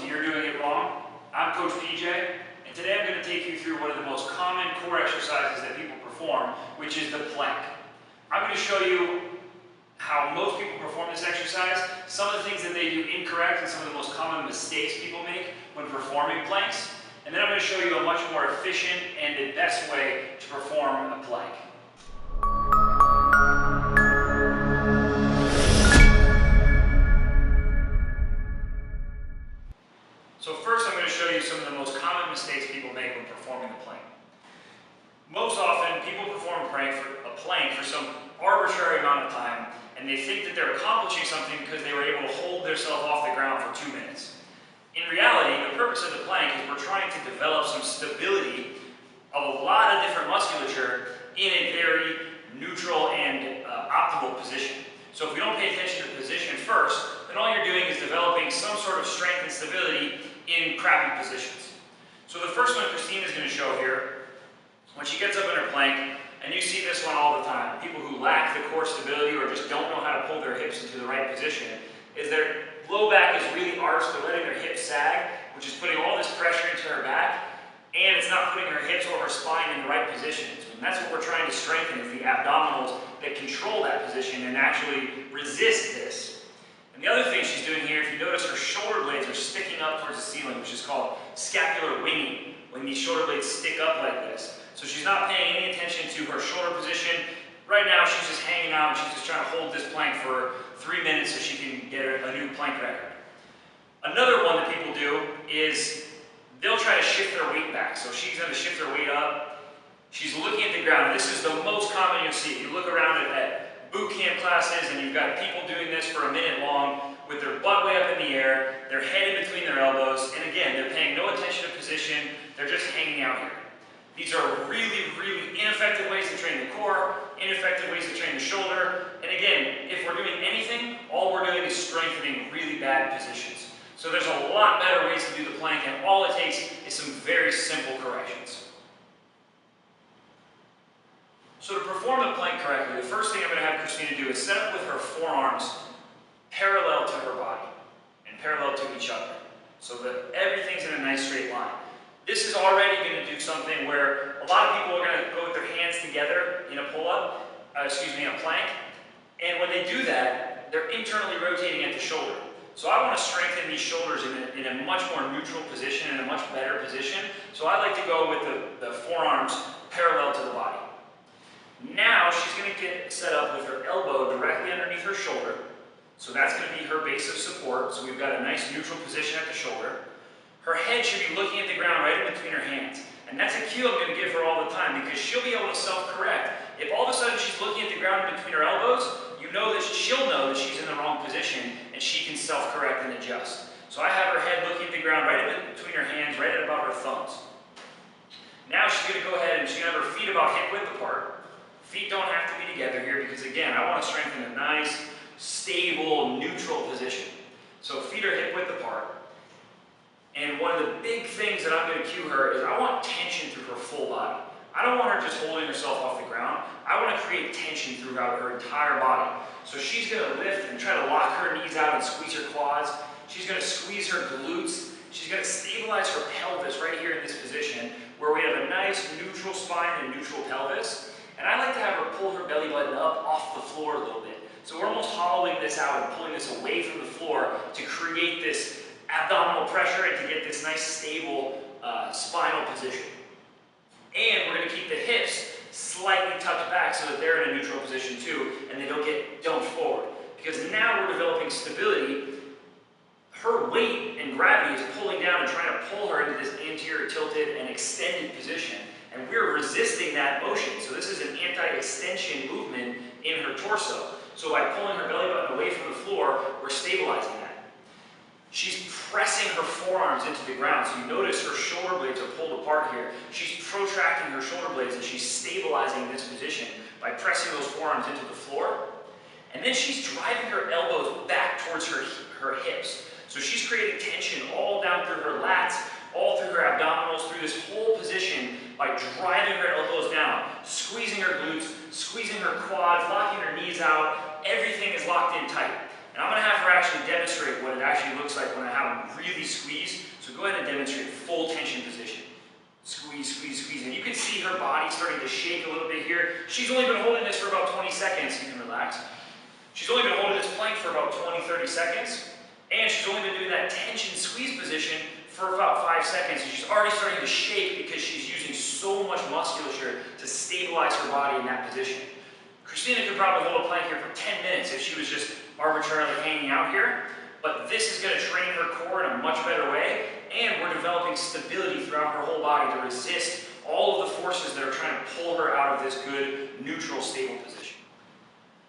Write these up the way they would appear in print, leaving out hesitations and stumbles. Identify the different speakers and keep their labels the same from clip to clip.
Speaker 1: and you're doing it wrong. I'm Coach PJ, and today I'm going to take you through one of the most common core exercises that people perform, which is the plank. I'm going to show you how most people perform this exercise, some of the things that they do incorrect, and some of the most common mistakes people make when performing planks. And then I'm going to show you a much more efficient and the best way to perform a plank. So first I'm going to show you some of the most common mistakes people make when performing a plank. Most often people perform a plank for some arbitrary amount of time, and they think that they're accomplishing something because they were able to hold themselves off the ground for 2 minutes. In reality, the purpose of the plank is we're trying to develop some stability of a lot of different musculature in a very neutral and optimal position. So if we don't pay attention to the position first, then all you're doing is developing some sort of strength and stability in crappy positions. So the first one Christine is going to show here, when she gets up in her plank, and you see this one all the time, people who lack the core stability or just don't know how to pull their hips into the right position, is their low back is really arched, they're letting their hips sag, which is putting all this pressure into her back, and it's not putting her hips or her spine in the right positions. And that's what we're trying to strengthen, is the abdominals that control that position and actually resist this. And the other thing she's doing here, if you notice, her shoulder blades are sticking up towards the ceiling, which is called scapular winging, when these shoulder blades stick up like this. So she's not paying any attention to her shoulder position. Right now she's just hanging out and she's just trying to hold this plank for 3 minutes so she can get a new plank record. Another one that people do is they'll try to shift their weight back. So she's going to shift her weight up. She's looking at the ground. This is the most common you'll see. You look around at boot camp classes and you've got people doing this for a minute long with their butt way up in the air, their head in between their elbows, and again, they're paying no attention to position, they're just hanging out here. These are really, really ineffective ways to train the core, ineffective ways to train the shoulder, and again, if we're doing anything, all we're doing is strengthening really bad positions. So there's a lot better ways to do the plank, and all it takes is some very simple corrections. So to perform the plank correctly, the first thing I'm going to have Christina do is set up with her forearms parallel to her body and parallel to each other so that everything's in a nice straight line. This is already going to do something where a lot of people are going to go with their hands together in a pull-up, in a plank, and when they do that, they're internally rotating at the shoulder. So I want to strengthen these shoulders in a much more neutral position, in a much better position. So I like to go with the forearms parallel to the body. Now she's going to get set up with her elbow directly underneath her shoulder. So that's going to be her base of support. So we've got a nice neutral position at the shoulder. Her head should be looking at the ground right in between her hands. And that's a cue I'm going to give her all the time because she'll be able to self-correct. If all of a sudden she's looking at the ground in between her elbows, she'll know that she's in the wrong position and she can self-correct and adjust. So I have her head looking at the ground right in between her hands, right at about her thumbs. Now she's going to go ahead and she's going to have her feet about hip width apart. Feet don't have to be together here because again, I want to strengthen a nice, stable, neutral position. So feet are hip width apart. And one of the big things that I'm going to cue her is I want tension through her full body. I don't want her just holding herself off the ground. I want to create tension throughout her entire body. So she's going to lift and try to lock her knees out and squeeze her quads. She's going to squeeze her glutes. She's going to stabilize her pelvis right here in this position where we have a nice neutral spine and neutral pelvis. And I like to have her pull her belly button up off the floor a little bit. So we're almost hollowing this out and pulling this away from the floor to create this abdominal pressure and to get this nice stable spinal position. And we're going to keep the hips slightly tucked back so that they're in a neutral position too and they don't get dumped forward. Because now we're developing stability. Her weight and gravity is pulling down and trying to pull her into this anterior tilted and extended position. And we're resisting that motion. So this is an anti-extension movement in her torso. So by pulling her belly button away from the floor, we're stabilizing that. She's pressing her forearms into the ground. So you notice her shoulder blades are pulled apart here. She's protracting her shoulder blades and she's stabilizing this position by pressing those forearms into the floor. And then she's driving her elbows back towards her hips. So she's creating tension all down through her lats, all through her abdominals, through this whole position by driving her elbows down, squeezing her glutes, squeezing her quads, locking her knees out. Everything is locked in tight. And I'm going to have her actually demonstrate what it actually looks like when I have them really squeeze. So go ahead and demonstrate full tension position. Squeeze, squeeze, squeeze. And you can see her body starting to shake a little bit here. She's only been holding this for about 20 seconds. You can relax. She's only been holding this plank for about 20, 30 seconds. And she's only been doing that tension squeeze position for about 5 seconds. And she's already starting to shake because she's using so much musculature to stabilize her body in that position. Christina could probably hold a plank here for 10 minutes if she was just arbitrarily hanging out here. But this is going to train her core in a much better way. And we're developing stability throughout her whole body to resist all of the forces that are trying to pull her out of this good, neutral, stable position.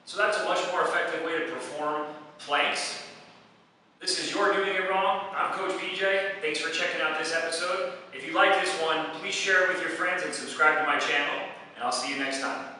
Speaker 1: So that's a much more effective way to perform planks. This is You're Doing It Wrong. I'm Coach PJ. Thanks for checking out this episode. If you like this one, please share it with your friends and subscribe to my channel. And I'll see you next time.